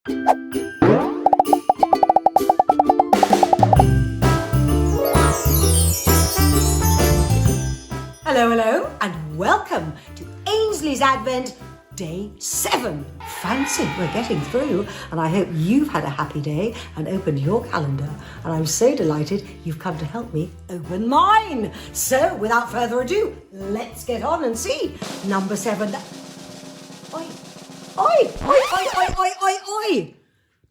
Hello, hello, and welcome to Ainslie's Advent Day 7. Fancy, we're getting through, and I hope you've had a happy day and opened your calendar. And I'm so delighted you've come to help me open mine. So, without further ado, let's get on and see. Number 7. Oi, oi, oi, oi, oi, oi, oi, oi.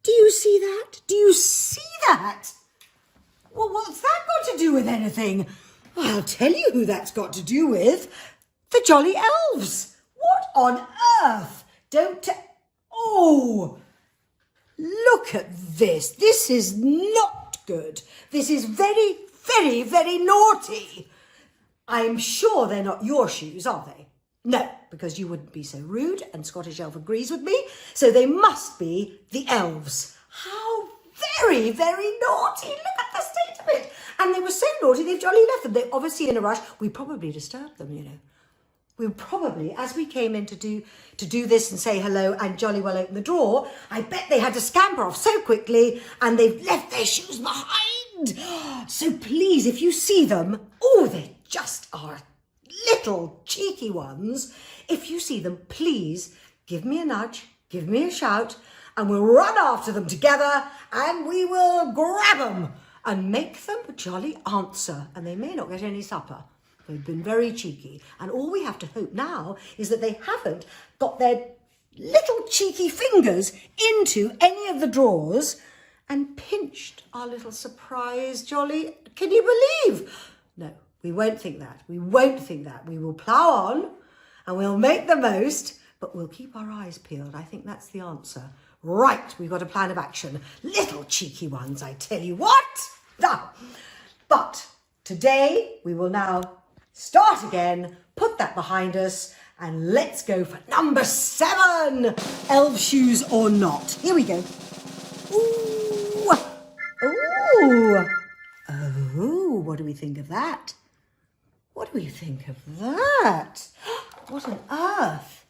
Do you see that? Do you see that? Well, what's that got to do with anything? I'll tell you who that's got to do with. The jolly elves. What on earth? Oh, look at this. This is not good. This is very, very, very naughty. I'm sure they're not your shoes, are they? No, because you wouldn't be so rude, and Scottish Elf agrees with me, so they must be the elves. How very, very naughty. Look at the state of it. And they were so naughty, they've jolly left them. They're obviously in a rush. We probably disturbed them, you know. We probably, as we came in to do this and say hello and jolly well open the door, I bet they had to scamper off so quickly and they've left their shoes behind. So please, if you see them, oh, they just are little cheeky ones. If you see them, please give me a nudge, give me a shout, and we'll run after them together and we will grab them and make them jolly answer. And they may not get any supper. They've been very cheeky. And all we have to hope now is that they haven't got their little cheeky fingers into any of the drawers and pinched our little surprise jolly. Can you believe? No, we won't think that. We won't think that. We will plough on and we'll make the most, but we'll keep our eyes peeled. I think that's the answer. Right, we've got a plan of action. Little cheeky ones, I tell you what. No. But today we will now start again, put that behind us, and let's go for number 7. Elf shoes or not. Here we go. Ooh. Ooh. Oh, what do we think of that? What do we think of that? What on earth?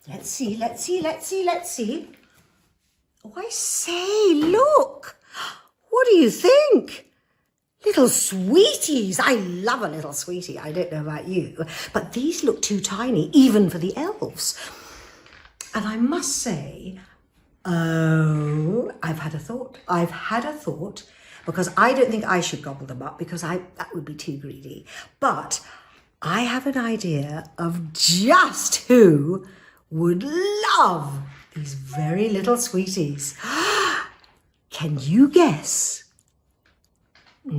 Let's see, let's see, let's see, let's see. Oh, I say, look. What do you think? Little sweeties. I love a little sweetie. I don't know about you, but these look too tiny, even for the elves. And I must say, oh, I've had a thought. I've had a thought, because I don't think I should gobble them up, because that would be too greedy. But I have an idea of just who would love these very little sweeties. Can you guess? Now,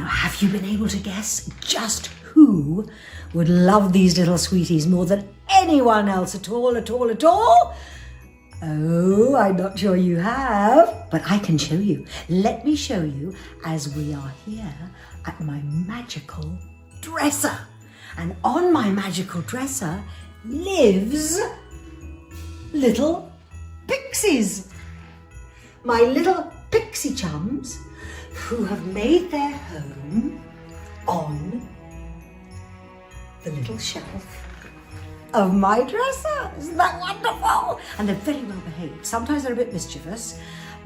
have you been able to guess just who would love these little sweeties more than anyone else at all, at all, at all? Oh, I'm not sure you have, but I can show you. Let me show you as we are here at my magical dresser. And on my magical dresser lives little pixies. My little pixie chums who have made their home on the little shelf of my dresser. Isn't that wonderful? And they're very well behaved. Sometimes they're a bit mischievous,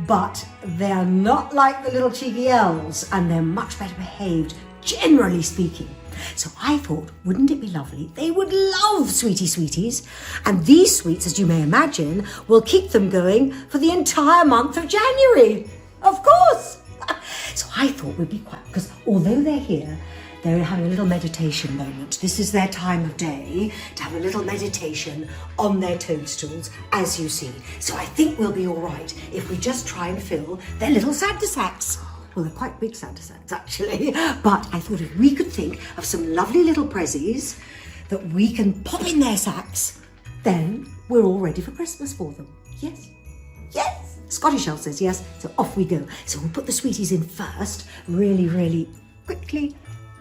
but they're not like the little cheeky elves, and they're much better behaved, generally speaking. So I thought, wouldn't it be lovely? They would love Sweetie Sweeties. And these sweets, as you may imagine, will keep them going for the entire month of January. Of course. So I thought we'd be quite, because although they're here, they're having a little meditation moment. This is their time of day to have a little meditation on their toadstools, as you see. So I think we'll be all right if we just try and fill their little Santa sacks. Well, they're quite big Santa sacks, actually. But I thought if we could think of some lovely little prezzies that we can pop in their sacks, then we're all ready for Christmas for them. Yes? Yes! Scottish Elf says yes, so off we go. So we'll put the sweeties in first, really, really quickly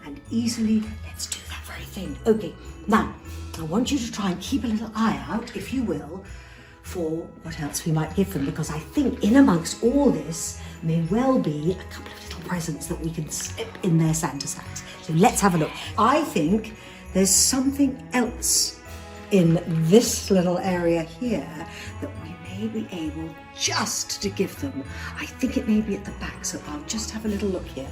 and easily. Let's do that very thing. Okay, now, I want you to try and keep a little eye out, if you will, for what else we might give them, because I think in amongst all this may well be a couple of little presents that we can slip in their Santa sacks. So let's have a look. I think there's something else in this little area here that we may be able just to give them. I think it may be at the back, so I'll just have a little look here.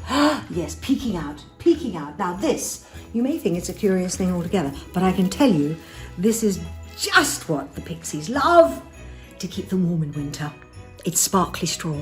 Yes, peeking out, peeking out. Now this, you may think it's a curious thing altogether, but I can tell you, this is just what the pixies love to keep them warm in winter. It's sparkly straw.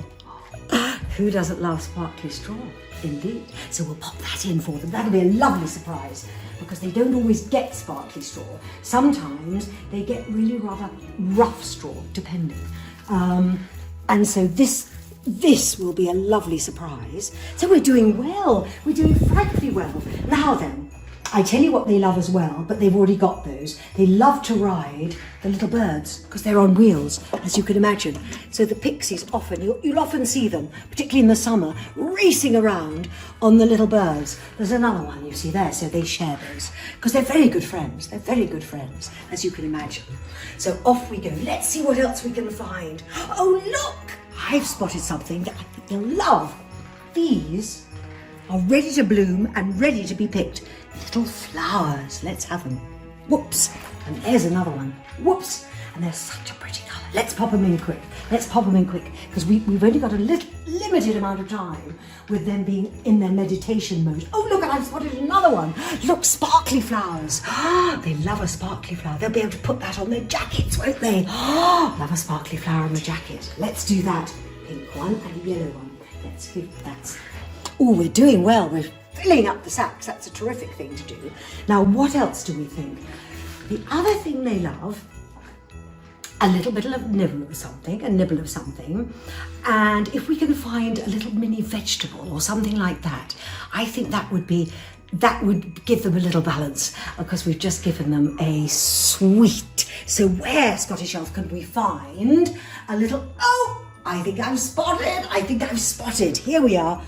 Who doesn't love sparkly straw? Indeed. So we'll pop that in for them. That'll be a lovely surprise because they don't always get sparkly straw. Sometimes they get really rather rough straw, depending. And so this will be a lovely surprise. So we're doing well. We're doing frightfully well. Now then, I tell you what they love as well, but they've already got those. They love to ride the little birds because they're on wheels, as you can imagine. So the pixies often, you'll often see them, particularly in the summer, racing around on the little birds. There's another one you see there, so they share those because they're very good friends. They're very good friends, as you can imagine. So off we go. Let's see what else we can find. Oh, look! I've spotted something that I think they'll love. These are ready to bloom and ready to be picked. Little flowers. Let's have them. Whoops. And there's another one. Whoops. And they're such a pretty colour. Let's pop them in quick. Let's pop them in quick because we've only got a little limited amount of time with them being in their meditation mode. Oh, look, I've spotted another one. Look, sparkly flowers. They love a sparkly flower. They'll be able to put that on their jackets, won't they? Love a sparkly flower on the jacket. Let's do that. Pink one and a yellow one. Let's give that. Oh, we're doing well. We're filling up the sacks. That's a terrific thing to do. Now, what else do we think? The other thing they love, a little bit of nibble of something, and if we can find a little mini vegetable or something like that, I think that would give them a little balance because we've just given them a sweet. So where, Scottish Elf, can we find a little, oh, I think I've spotted. Here we are.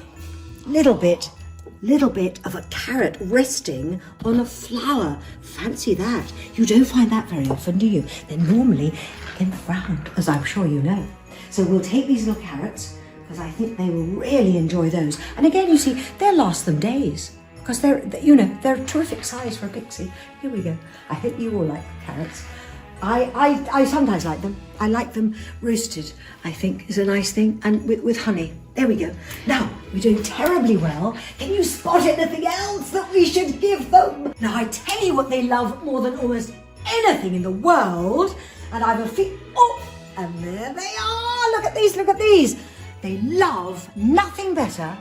Little bit of a carrot resting on a flower. Fancy that. You don't find that very often, do you? They're normally in the ground, as I'm sure you know. So we'll take these little carrots because I think they will really enjoy those. And again, you see, they'll last them days because they're a terrific size for a pixie. Here we go. I hope you all like carrots. I sometimes like them. I like them roasted, I think, is a nice thing, and with honey. There we go. Now, we're doing terribly well. Can you spot anything else that we should give them? Now, I tell you what they love more than almost anything in the world, and I have a feeling, oh, and there they are. Look at these, look at these. They love nothing better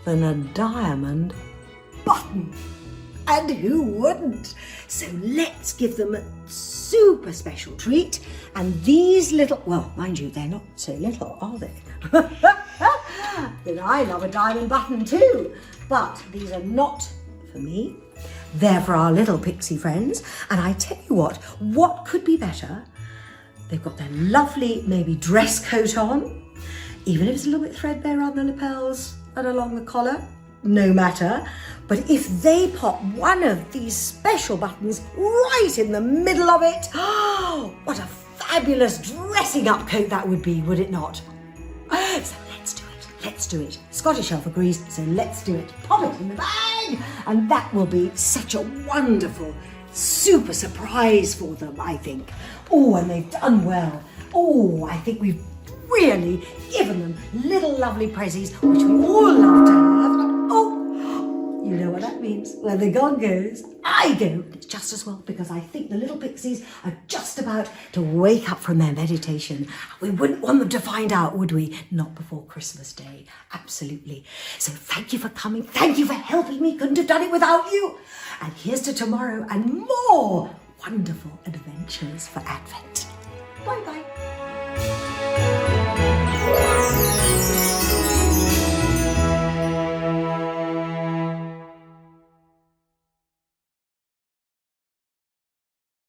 than a diamond button. And who wouldn't? So let's give them a super special treat. And these little, well, mind you, they're not so little, are they? Then I love a diamond button too. But these are not for me. They're for our little pixie friends. And I tell you what could be better? They've got their lovely, maybe dress coat on, even if it's a little bit threadbare around the lapels and along the collar. No matter, but if they pop one of these special buttons right in the middle of it, oh, what a fabulous dressing up coat that would be, would it not? So let's do it. Scottish Elf agrees, so let's do it. Pop it in the bag, and that will be such a wonderful, super surprise for them, I think. Oh, and they've done well. Oh, I think we've really given them little lovely prezzies, which we all love to have. Oh, you know what that means. When the gong goes, I go. It's just as well because I think the little pixies are just about to wake up from their meditation. We wouldn't want them to find out, would we? Not before Christmas Day. Absolutely. So thank you for coming. Thank you for helping me. Couldn't have done it without you. And here's to tomorrow and more wonderful adventures for Advent. Bye-bye.